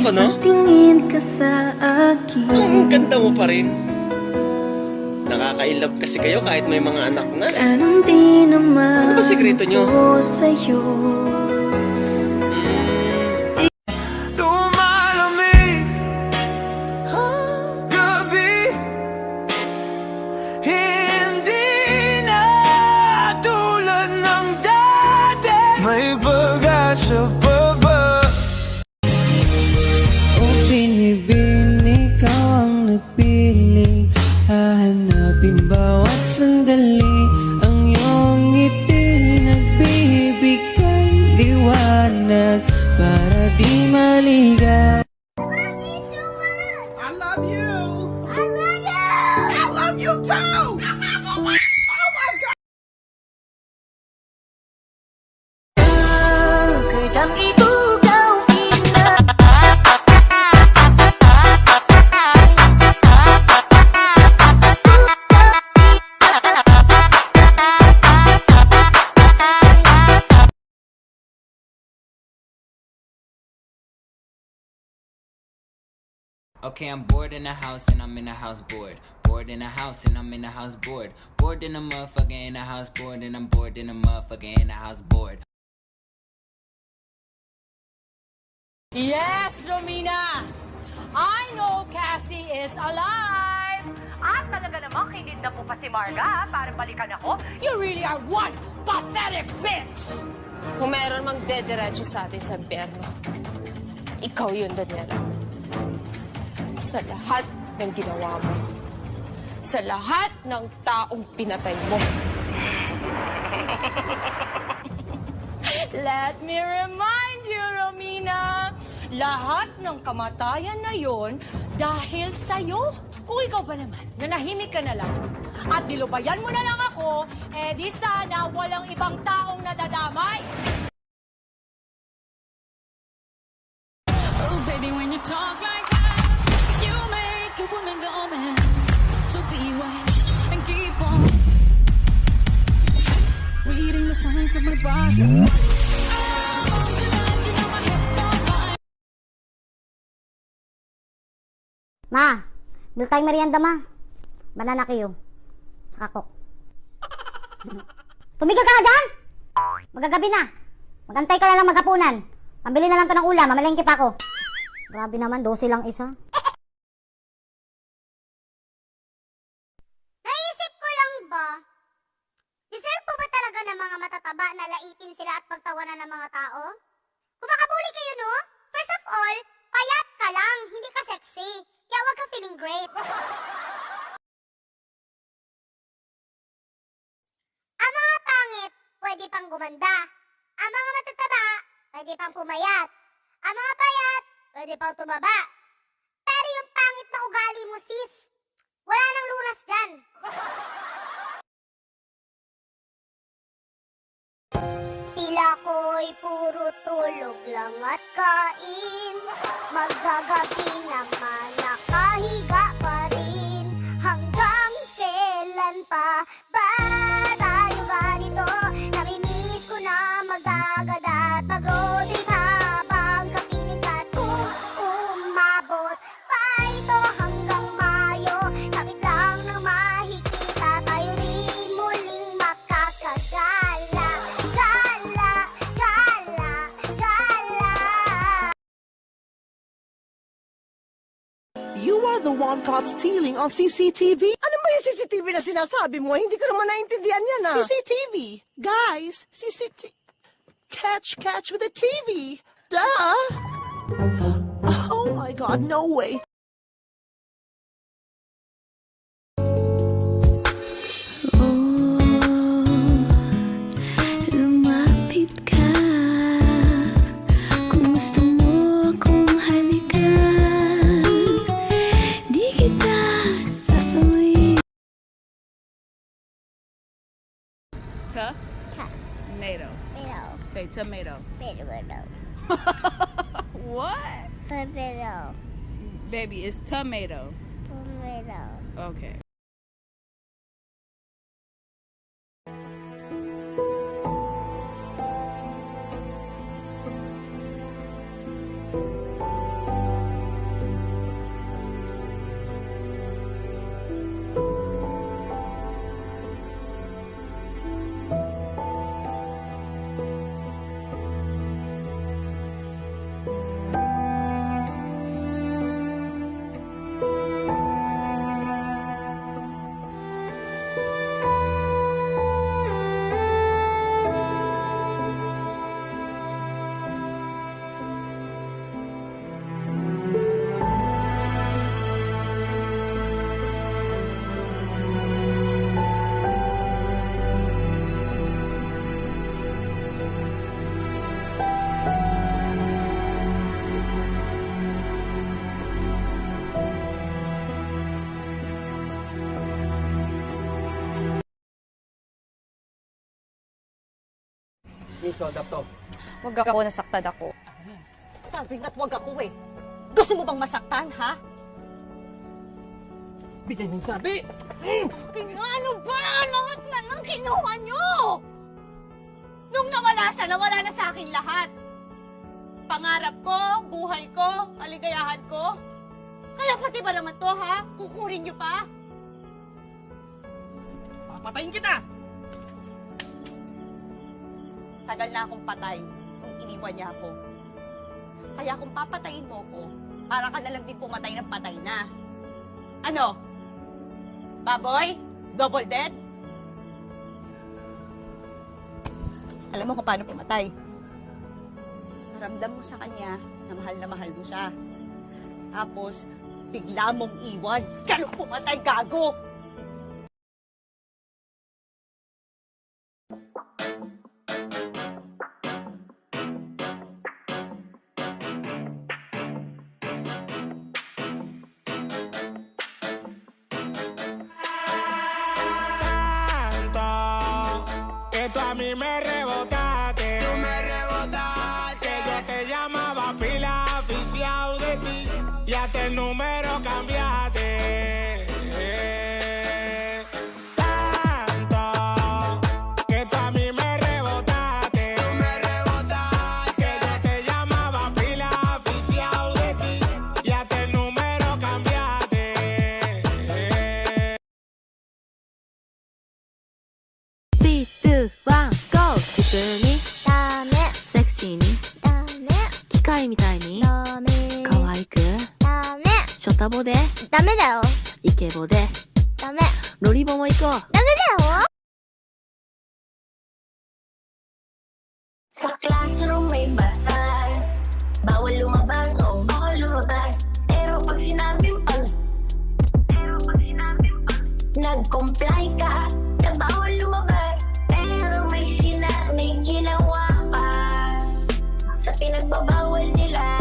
ko, no? Tingin ka sa akin. Ang ganda mo pa rin. Nakaka-inlove kasi kayo kahit may mga anak na. Anong di naman Ano ba sikreto nyo? ako sa'yo? Lumalamig ang gabi, hindi na tulad ng dati. May pag-asa pa ba? O binibin, ikaw ang nagpiling, hahanapin bawat sandali. Ang iyong ngiti nagbibigay liwanag para di maligaw. I love you. I love you. I love you too. Oh my God. Kailang itugaw kita. Okay, I'm bored in the house and I'm in the house bored. Bored in the house and I'm in the house bored. Bored in the motherfucker in the house bored and I'm bored in the motherfucker in the house bored. Yes, Romina! I know Cassie is alive! At talaga namang kinid na po pa si Marga para balikan ako. You really are one pathetic bitch! Kung meron mang dederecho sa atin sa biyerno, ikaw yun, Daniela. Sa lahat ng ginawa mo, sa lahat ng taong pinatay mo. Let me remind you, Romina, lahat ng kamatayan na yon dahil sa'yo. Kung ikaw ba naman, nanahimik ka na lang at dilubayan mo na lang ako, eh di sana walang ibang taong nadadamay. Oh, baby, when you talk like that, you make a woman go mad. So be wise and keep on reading the signs of my body. Oh, tonight, you know my hips don't lie. Ma, bill tayong merienda, ma. Banana Q. Saka Coke. Tumigil ka na dyan! Magagabi na. Magantay ka na lang maghapunan. Pambili na lang to ng ulam, mamalengke pa ako. Grabe naman, 12 lang isa. Naisip ko lang ba, deserve po ba talaga ng mga matataba na laitin sila at pagtawanan ng mga tao? Kung makabuli kayo, no? First of all, payat ka lang, hindi ka sexy. Kaya huwag ka feeling great. Ang mga pangit, pwede pang gumanda. Ang mga matataba, pwede pang pumayat. Ang mga payat, pwede pang tumaba. Pero yung pangit na ugali mo, sis, wala nang lunas dyan. Tila ko'y puro tulog lang at kain. Magagabi naman nakahiga pa rin. Hanggang kailan pa ba tayo ganito? Namimiss ko na magagada at mag-rotate habang kapiling ka umabot pa ito hanggang Mayo. Kapit lang ng mahigpita tayo rin muling makakagala. Gala, gala, gala. You are the one caught stealing on CCTV. Ano ba yung CCTV na sinasabi mo? Hindi ko naman naintindihan yan, ah. CCTV. Guys, CCTV. Catch with a TV. Duh. Oh my God, no way. Lumapit ka. Kung gusto mo akong halikan, di kita sasawihin. Tomato. Say tomato. What? Baby, it's tomato. Okay. Miss, hold up to. Wag ako, nasaktan ako. Sabi nga't wag ako eh. Gusto mo bang masaktan, ha? Bigay mo yung sabi! Ano ba? Lahat na lang kinuha nyo! Nung nawala siya, nawala na sa akin lahat. Pangarap ko, buhay ko, kaligayahan ko. Kaya pati ba naman to, ha? Kukurin nyo pa? Papatayin kita! Tagal na akong patay kung iniwan niya ako. Kaya kung papatayin mo ko, para ka na lang din pumatay ng patay na. Ano? Baboy? Double dead? Alam mo kung paano pumatay? Ramdam mo sa kanya na mahal mo siya. Tapos, bigla mong iwan. Ganun pumatay, gago! Que tú a mí me rebotaste. Tú me rebotaste. Que yo te llamaba pila aficiado de ti. Y hasta el número cambiaste. Tanto que tú a mí me rebotaste. Tú me rebotaste. Que yo te llamaba pila aficiado de ti. Y hasta el número cambiaste. 3, 2, 1, GO! 普通にダメセクシーにダメ機械みたいにダメ可愛くダメショタボでダメだよイケボでダメロリボも行こうダメだよ Sa classroom may batas. Bawal lumabas o bawal lumabas. Pero pag sinabing nag-comply ka na bawal lumabas. Pero may ginawa pa sa pinagbabawal nila.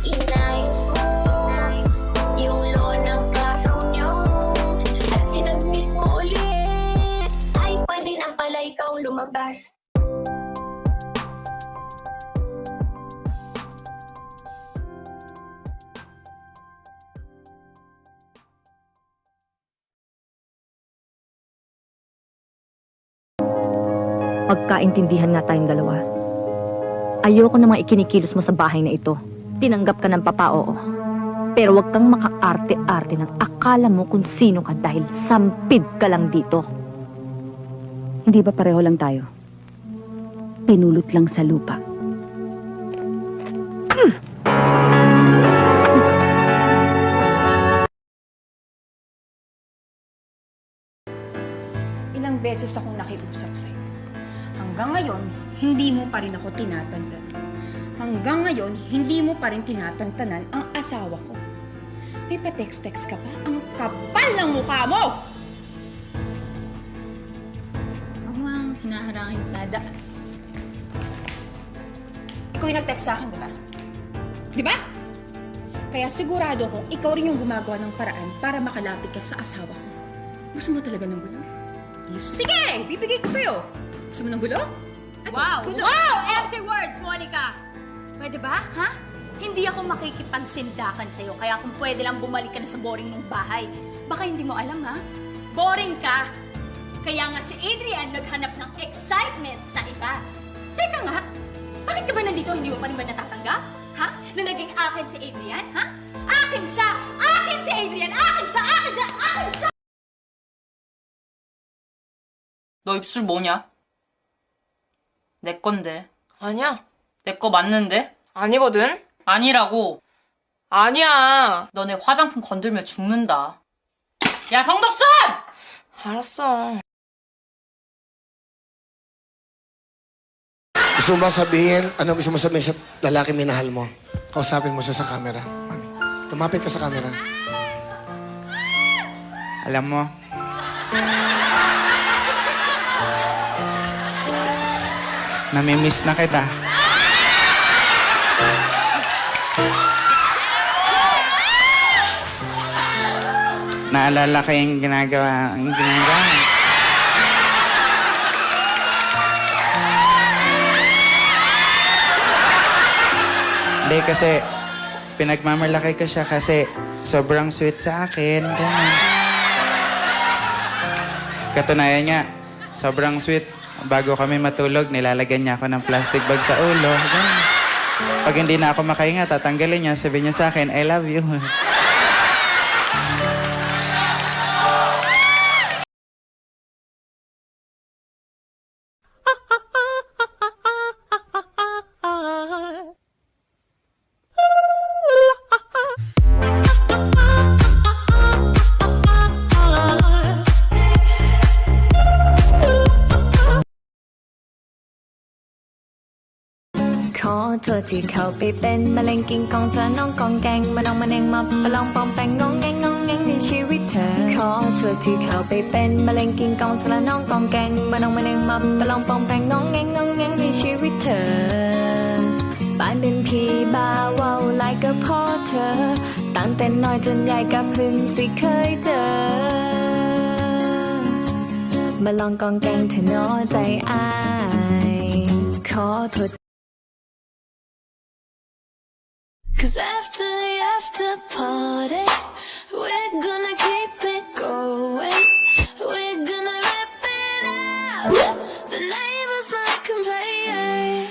Inayos mo yung law ng classroom nyo at sinabit mo ulit. Ay, pwede na pala ikaw lumabas. Magkaintindihan nga tayong dalawa. Ayoko namang ikinikilos mo sa bahay na ito. Tinanggap ka ng papa-oo. Pero huwag kang makaarte-arte ng akala mo kung sino ka dahil sampid ka lang dito. Hindi ba pareho lang tayo? Pinulot lang sa lupa. Ilang beses akong nakiusap sa'yo. Hanggang ngayon, hindi mo pa rin ako tinatantan. Hanggang ngayon, hindi mo pa rin tinatantanan ang asawa ko. May pa-text-text ka pa? Ang kapal ng mukha mo! Huwag mo ang hinaharangin nada. Ikaw yung nag-text sa akin, di ba? Di ba? Kaya sigurado ko, ikaw rin yung gumagawa ng paraan para makalapit ka sa asawa ko. Gusto mo talaga ng gulo? Sige! Bibigay ko sa'yo! Gusto mo ng gulo? Wow! Gulo. Wow! Empty words, Monica! Pwede ba, ha? Hindi ako makikipagsindakan sa'yo, kaya kung pwede lang bumalik ka na sa boring mong bahay. Baka hindi mo alam, ha? Boring ka! Kaya nga si Adrian naghanap ng excitement sa iba. Teka nga, bakit ka ba nandito? Hindi mo pa rin ba natatanggap? Ha? Na naging akin si Adrian, ha? Akin siya! Akin si Adrian! Akin siya! Akin siya! Akin siya! 너 입술 뭐냐? 내 건데. 아니야. 내 거 맞는데? 아니거든. 아니라고. 아니야. 너네 화장품 건들면 죽는다. 야, 성덕순! 알았어. Gusto mo ba sabihin, ano gusto mo sabihin sa lalaki minahal mo? Kausapin mo siya sa camera. Mami, lumapit ka sa camera. Alam mo, namimiss na kita. Naalala ko yung ginagawa. Hindi, kasi pinagmamalaki ko siya kasi sobrang sweet sa akin. Ganun. Katunayan nga, sobrang sweet. Bago kami matulog, nilalagyan niya ako ng plastic bag sa ulo. Ganun. Pag hindi na ako makahinga, tatanggalin niya. Sabihin niya sa akin, I love you.ขอโทษที่เขาไปเป็นมะเร็งกินกองสารน้องกองแกงมาน้องมาแนงมาประลองปองแปงงองแงงงองแงงในชีวิตเธอขอโทษที่เขาไปเป็นมะเร็งกินกองสารน้องกองแกงมาน้องมาแนงมาประลองปองแปงงองแงงงองแงงในชีวิตเธอบ้านเป็นพี่บ่าวเว้าไล่ก็พอเธอตั้งแต่น้อยจนใหญ่กับพึ่งสิเคยเจอมาลองกองแกงเธอน้อใจอายขอโทษCause after the after party, we're gonna keep it going. We're gonna rip it out. The neighbors might complain.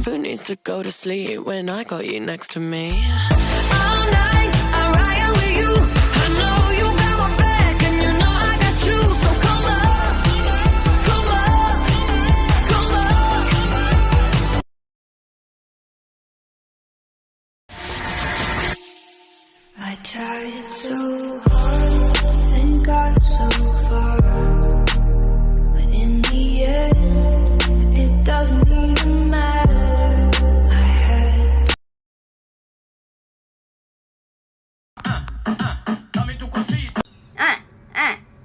Who needs to go to sleep when I got you next to me? All night, I ride with you. I know you got my back, and you know I got you. So come up, come up, come up. I tried so hard and got so far, but in the end, it doesn't even matter.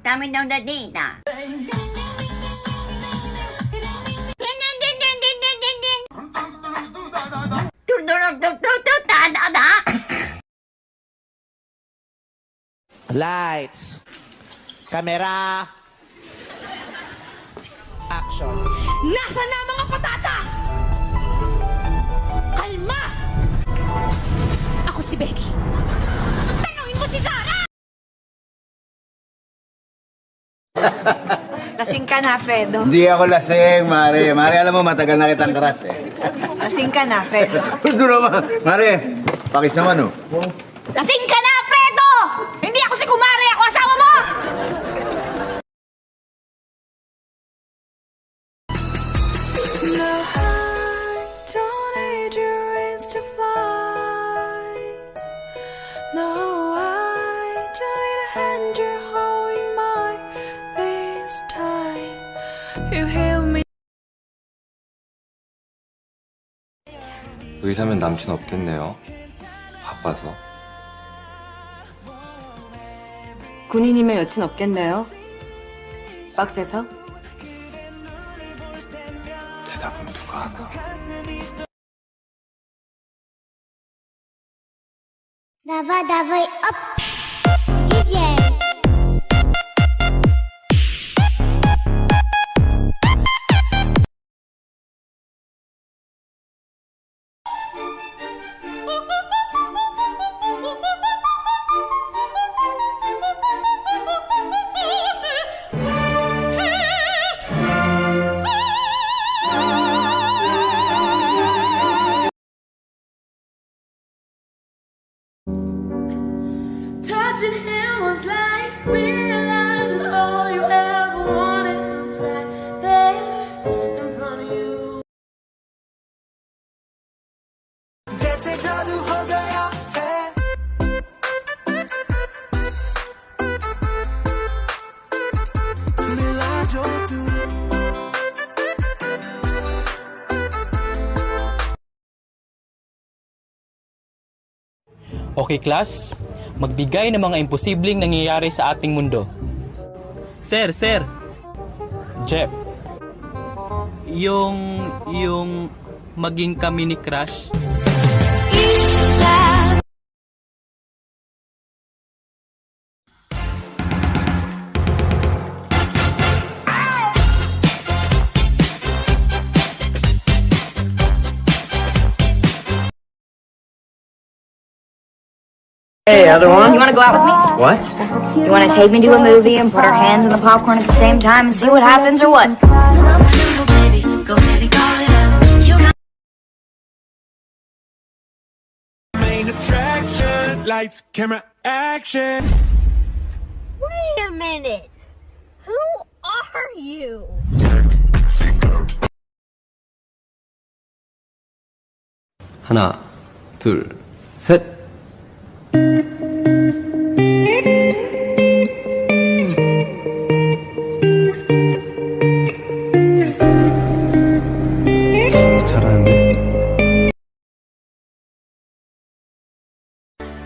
Dami daw na data. Lights. Camera. Action. Nasaan na mga patatas? Kalma! Ako si Becky. Tanungin mo si Sarah! Lasing ka na, Fredo. Hindi ako lasing, Mare. Mare, alam mo, matagal na kitang crush eh. Lasing ka na, Fredo. Ito naman. Mare, pakis naman oh. Lasing ka na, Fredo! Hindi ako si Kumare! Ako asawa mo! No, I don't need your wings to fly. No, I don't need a hand you're holding mine this time. You heal me. 의사면 남친 없겠네요. 바빠서. 군인이면 여친 없겠네요. 빡세서? 대답은 누가 하나. Dabay up. DJ. Touching him was like realizing all you ever wanted was right there in front of you. जैसे जादू हो गया है मिला जो Okay, class? Magbigay ng mga imposibleng nangyayari sa ating mundo. Sir. Jeff, Yung maging kami ni Crush. Hey, other one? You want to go out with me? What? You want to take me to a movie and put our hands in the popcorn at the same time and see what happens or what? Main attraction, lights, camera, action. Wait a minute. Who are you? 하나, 둘, 셋. 잘하는데?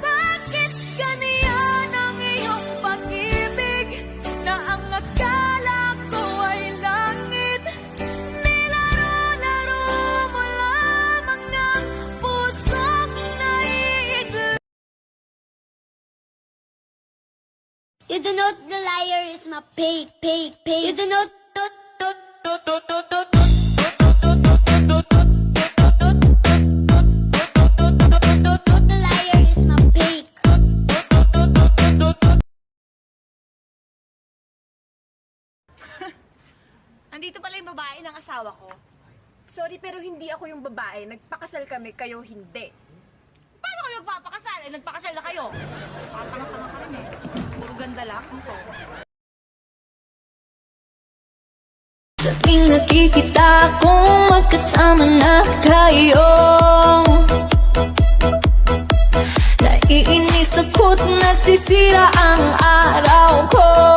Bakit ganyan ang iyong pag-ibig na ang akala ko ay langit? Nilaro-laro mo lamang ang pusong naiigla. You do not the liar is my pig. You do not the liar is my pig. Andito pala yung babae ng asawa ko. Sorry, pero hindi ako yung babae. Nagpakasal kami, kayo hindi. Paano kayo magpapakasal? Nagpakasal na kayo. Papang-tanga ka rin eh. Puro ganda lang ko. Sa tuwing nakikita kong magkasama na kayo, naiinis ako't nasisira ang araw ko.